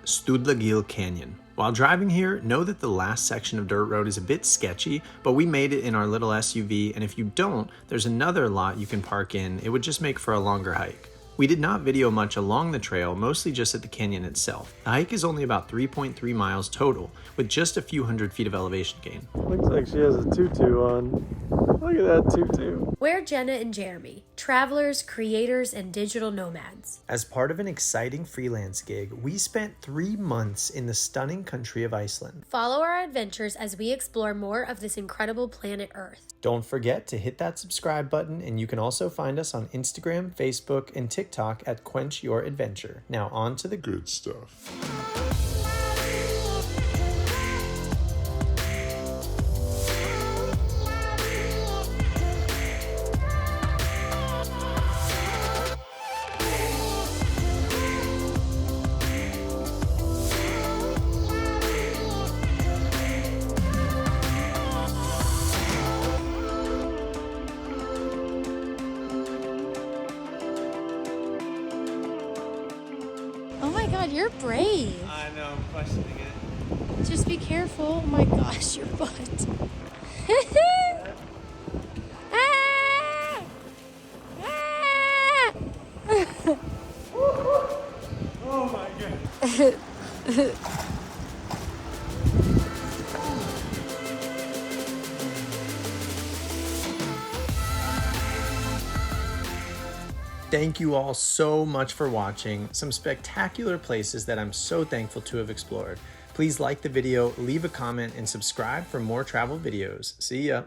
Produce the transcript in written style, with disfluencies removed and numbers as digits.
Stuðlagil Canyon. While driving here, know that the last section of dirt road is a bit sketchy, but we made it in our little SUV, and if you don't, there's another lot you can park in. It would just make for a longer hike. We did not video much along the trail, mostly just at the canyon itself. The hike is only about 3.3 miles total, with just a few hundred feet of elevation gain. Looks like she has a tutu on. Look at that tutu. We're Jenna and Jeremy, travelers, creators, and digital nomads. As part of an exciting freelance gig, we spent 3 months in the stunning country of Iceland. Follow our adventures as we explore more of this incredible planet Earth. Don't forget to hit that subscribe button, and you can also find us on Instagram, Facebook, and TikTok at Quench Your Adventure. Now on to the good stuff. Oh my god, you're brave. I know, I'm questioning it. Just be careful. Oh my gosh, your butt. Ah! Ah! Oh my god. Thank you all so much for watching. Some spectacular places that I'm so thankful to have explored. Please like the video, leave a comment, and subscribe for more travel videos. See ya.